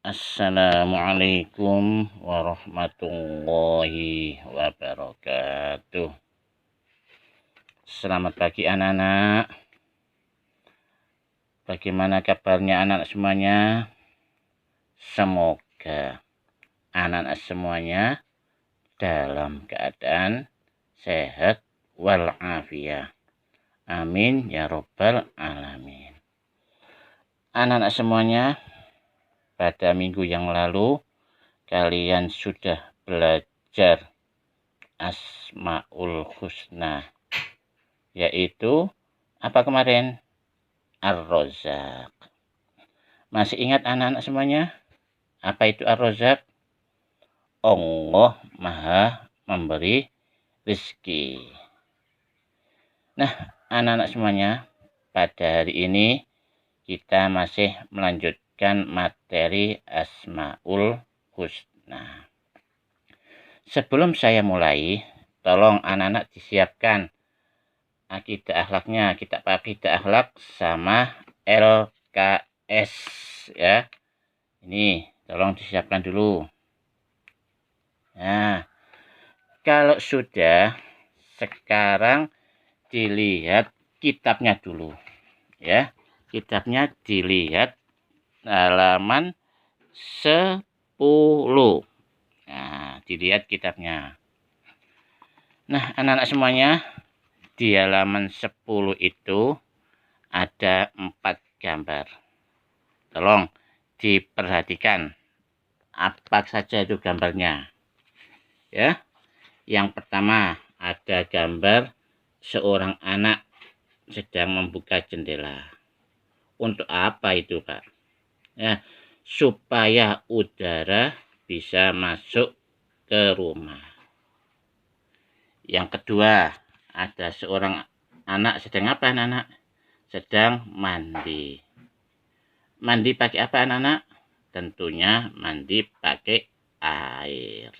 Assalamualaikum warahmatullahi wabarakatuh. Selamat pagi anak-anak. Bagaimana kabarnya anak semuanya? Semoga anak-anak semuanya dalam keadaan sehat walafiat. Amin ya robbal alamin. Anak-anak semuanya, pada minggu yang lalu kalian sudah belajar Asmaul Husna, yaitu apa kemarin? Ar-Razzaq. Masih ingat anak-anak semuanya? Apa itu Ar-Razzaq? Allah Maha memberi rezeki. Nah, anak-anak semuanya, pada hari ini kita masih melanjutkan materi Asmaul Husna. Sebelum saya mulai, tolong anak-anak disiapkan akidah akhlaknya, kitab akidah akhlak sama LKS ya. Ini tolong disiapkan dulu. Nah, kalau sudah, sekarang dilihat kitabnya dulu ya. Kitabnya dilihat halaman 10. Nah, dilihat kitabnya. Nah, anak-anak semuanya, di halaman 10 itu ada 4 gambar. Tolong diperhatikan apa saja itu gambarnya. Ya. Yang pertama ada gambar seorang anak sedang membuka jendela. Untuk apa itu, Pak? Ya, supaya udara bisa masuk ke rumah. Yang kedua, ada seorang anak sedang apa, anak-anak? Sedang mandi. Mandi pakai apa, anak-anak? Tentunya mandi pakai air.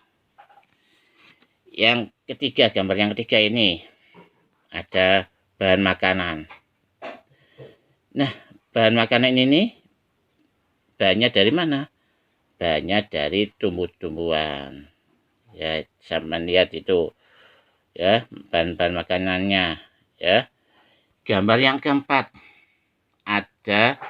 Yang ketiga, gambar yang ketiga ini ada bahan makanan. Nah, bahan makanan ini bahannya dari mana? Bahannya dari tumbuh-tumbuhan. Ya, sama lihat itu ya, bahan-bahan makanannya ya. Gambar yang keempat ada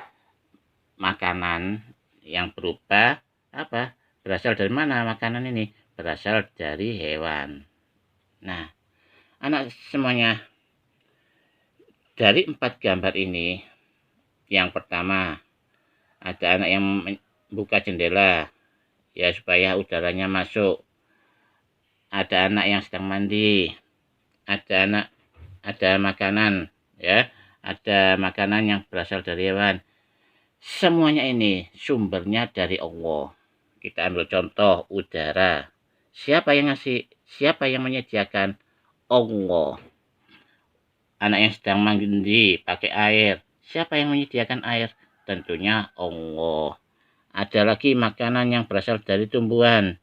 makanan yang berupa apa? Berasal dari mana makanan ini? Berasal dari hewan. Nah, anak semuanya, dari 4 gambar ini, yang pertama ada anak yang buka jendela ya supaya udaranya masuk. Ada anak yang sedang mandi. Ada makanan ya, ada makanan yang berasal dari hewan. Semuanya ini sumbernya dari Allah. Kita ambil contoh udara. Siapa yang ngasih? Siapa yang menyediakan? Allah. Anak yang sedang mandi pakai air. Siapa yang menyediakan air? Tentunya Allah. Ada lagi makanan yang berasal dari tumbuhan.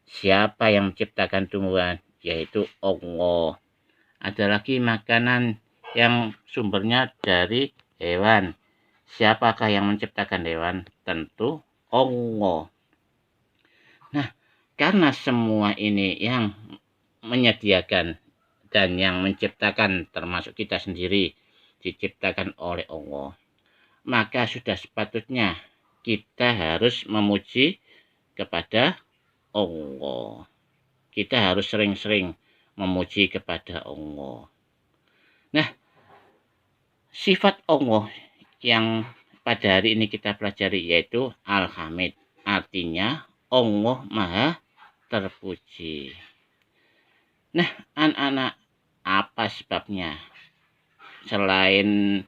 Siapa yang menciptakan tumbuhan? Yaitu Allah. Ada lagi makanan yang sumbernya dari hewan. Siapakah yang menciptakan hewan? Tentu Allah. Nah, karena semua ini yang menyediakan dan yang menciptakan, termasuk kita sendiri, diciptakan oleh Allah, maka sudah sepatutnya kita harus memuji kepada Allah. Kita harus sering-sering memuji kepada Allah. Nah, sifat Allah yang pada hari ini kita pelajari yaitu Al-Hamid. Artinya Allah Maha terpuji. Nah, anak-anak, apa sebabnya? Selain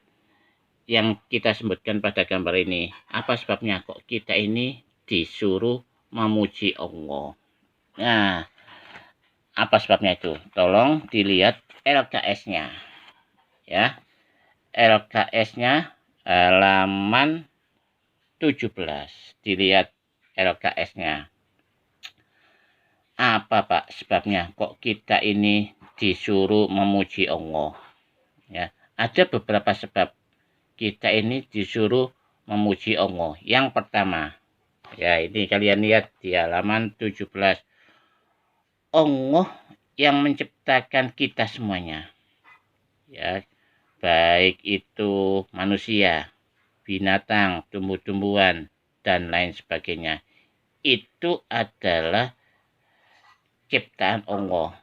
yang kita sebutkan pada gambar ini, apa sebabnya kok kita ini disuruh memuji Allah? Nah, apa sebabnya itu? Tolong dilihat LKS-nya. Ya. LKS-nya halaman 17. Dilihat LKS-nya. Apa, Pak, sebabnya kok kita ini disuruh memuji Allah? Ya, ada beberapa sebab kita ini disuruh memuji Allah. Yang pertama, Ya, ini kalian lihat di halaman 17. Allah yang menciptakan kita semuanya. Ya, baik itu manusia, binatang, tumbuh-tumbuhan, dan lain sebagainya. Itu adalah ciptaan Allah.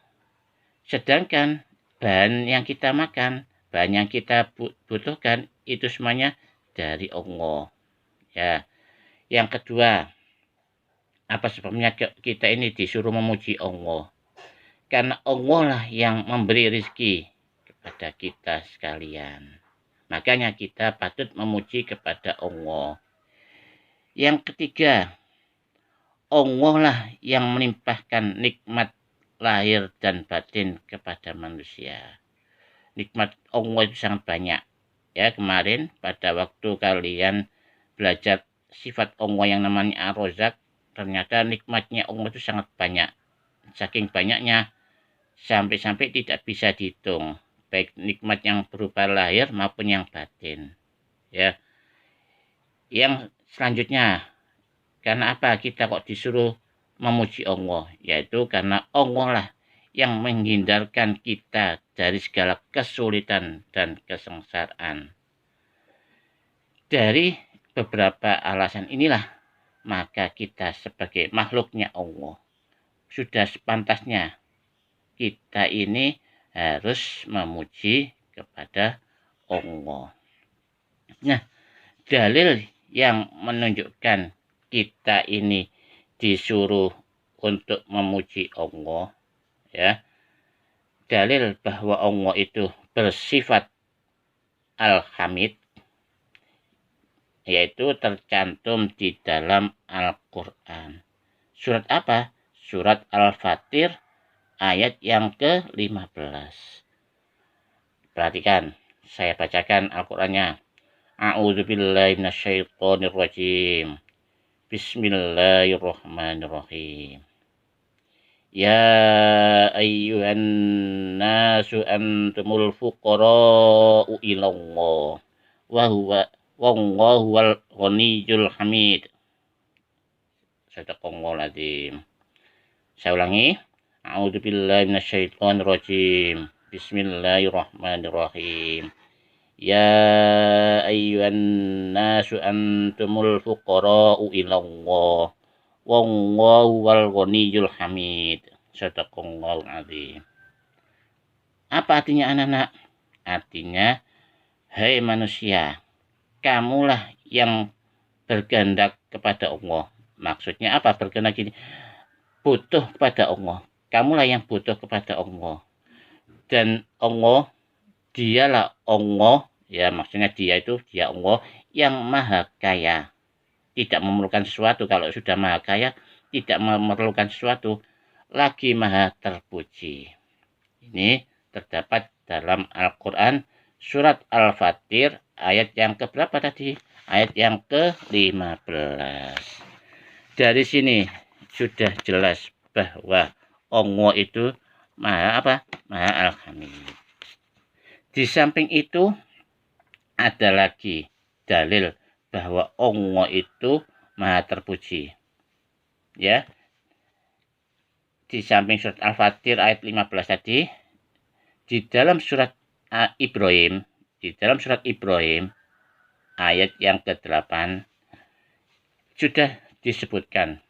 Sedangkan bahan yang kita makan, bahan yang kita butuhkan, itu semuanya dari Allah. Ya. Yang kedua, apa sebabnya kita ini disuruh memuji Allah? Karena Allah lah yang memberi rezeki kepada kita sekalian. Makanya kita patut memuji kepada Allah. Yang ketiga, Allah lah yang melimpahkan nikmat lahir dan batin kepada manusia. Nikmat Allah itu sangat banyak. Ya, kemarin pada waktu kalian belajar sifat Allah yang namanya Ar-Razzaq, ternyata nikmatnya Allah itu sangat banyak. Saking banyaknya sampai-sampai tidak bisa dihitung, baik nikmat yang berupa lahir maupun yang batin. Ya. Yang selanjutnya, karena apa kita kok disuruh memuji Allah? Yaitu karena Allah lah yang menghindarkan kita dari segala kesulitan dan kesengsaraan. Dari beberapa alasan inilah, maka kita sebagai makhluknya Allah sudah sepantasnya kita ini harus memuji kepada Allah. Nah, dalil yang menunjukkan kita ini disuruh untuk memuji Allah, ya, dalil bahwa Allah itu bersifat Al-Hamid, yaitu tercantum di dalam Al-Quran. Surat apa? Surat Al-Fatir ayat yang ke-15. Perhatikan, saya bacakan Al-Qurannya. A'udzubillahi minasyaitonirrajim. Bismillahirrahmanirrahim. Ya ayyuhan nasu antumul fuqara'u ilallah wa huwa wal ghaniyyul hamid. Sadaqallahul azim. Saya ulangi. A'udzubillahi minasyaitonirrajim. Bismillahirrahmanirrahim. Ya ayyuhan nasu antumul fuqara'u ilallah wallahu wal ghaniyyul hamid. Sadaqallahul azim. Apa artinya anak-anak? Artinya, hai manusia, kamulah yang berkehendak kepada Allah. Maksudnya apa berkehendak ini? Butuh kepada Allah. Kamulah yang butuh kepada Allah. Dan Allah, dialah Allah, ya maksudnya dia Allah yang maha kaya. Tidak memerlukan sesuatu. Kalau sudah maha kaya, tidak memerlukan sesuatu, lagi maha terpuji. Ini terdapat dalam Al-Quran surat Al-Fatir ayat yang keberapa tadi? Ayat yang ke-15. Dari sini sudah jelas bahwa Allah itu maha apa? Maha Al-Hamid. Di samping itu ada lagi dalil bahwa Allah itu maha terpuji. Ya. Di samping surat Al-Fatir ayat 15 tadi, di dalam surat Ibrahim ayat yang ke-8 sudah disebutkan,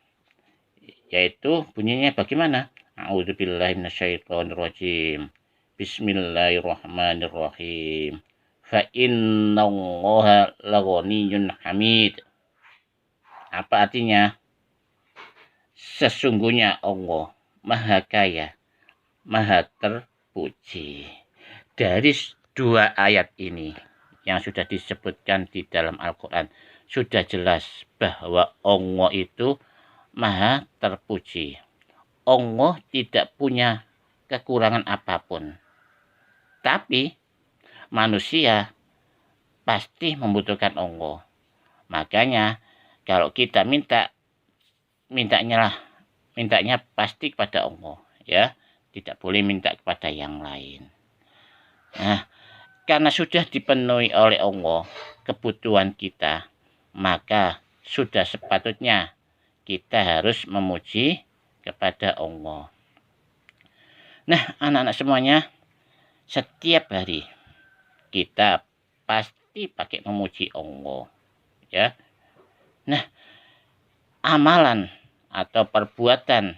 yaitu bunyinya bagaimana? A'udzubillahi minasyaitonirrajim. Bismillahirrahmanirrahim. Fa innallaha laghaniyyun hamid. Apa artinya? Sesungguhnya Allah maha kaya, maha terpuji. Dari dua ayat ini yang sudah disebutkan di dalam Al-Quran, sudah jelas bahwa Allah itu maha terpuji. Allah tidak punya kekurangan apapun. Tapi manusia pasti membutuhkan Allah. Makanya kalau kita mintanya pasti kepada Allah, ya, tidak boleh minta kepada yang lain. Nah, karena sudah dipenuhi oleh Allah kebutuhan kita, maka sudah sepatutnya kita harus memuji kepada Allah. Nah, anak-anak semuanya, setiap hari kita pasti pakai memuji Allah, ya. Nah, amalan atau perbuatan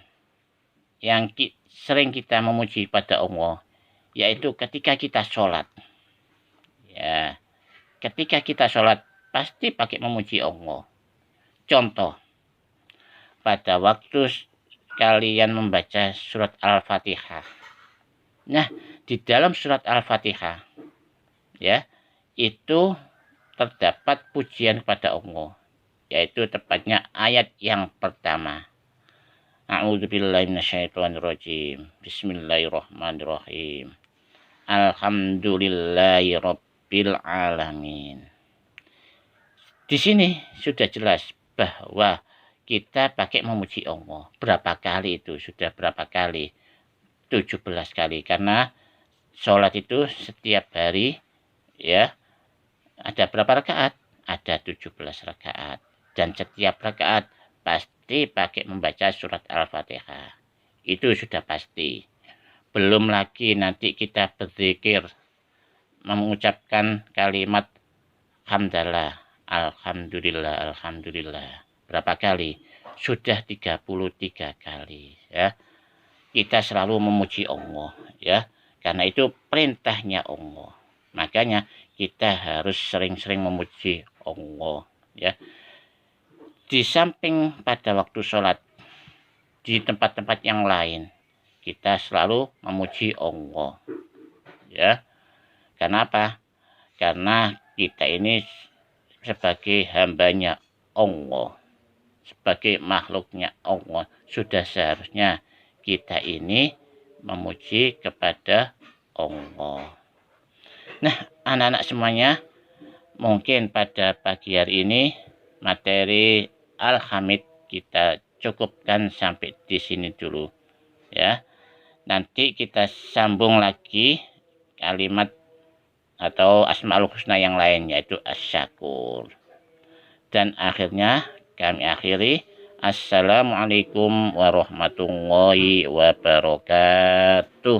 yang sering kita memuji pada Allah, yaitu ketika kita sholat. Ya, ketika kita sholat pasti pakai memuji Allah. Contoh, pada waktu kalian membaca surat Al-Fatihah. Nah, di dalam surat Al-Fatihah, ya, itu terdapat pujian kepada Allah, yaitu tepatnya ayat yang pertama. A'udzubillahi minasyaitonirrajim. Bismillahirrahmanirrahim. Alhamdulillahi rabbil alamin. Di sini sudah jelas bahwa kita pakai memuji Allah. Berapa kali itu? Sudah berapa kali? 17 kali, karena sholat itu setiap hari, ya, ada berapa rakaat? Ada 17 rakaat, dan setiap rakaat pasti pakai membaca surat Al-Fatihah. Itu sudah pasti. Belum lagi nanti kita berzikir mengucapkan kalimat hamdalah, alhamdulillah, alhamdulillah. Berapa kali? Sudah 33 kali, ya. Kita selalu memuji Allah, ya, karena itu perintahnya Allah. Makanya kita harus sering-sering memuji Allah, ya. Di samping pada waktu sholat, di tempat-tempat yang lain kita selalu memuji Allah, ya. Kenapa? Karena kita ini sebagai hambanya Allah, sebagai makhluknya Allah, sudah seharusnya kita ini memuji kepada Allah. Nah, anak-anak semuanya, mungkin pada pagi hari ini materi Al-Hamid kita cukupkan sampai di sini dulu, ya. Nanti kita sambung lagi kalimat atau Asmaul Husna yang lain, yaitu Asy-Syakur. Dan akhirnya kami akhiri. Assalamualaikum warahmatullahi wabarakatuh.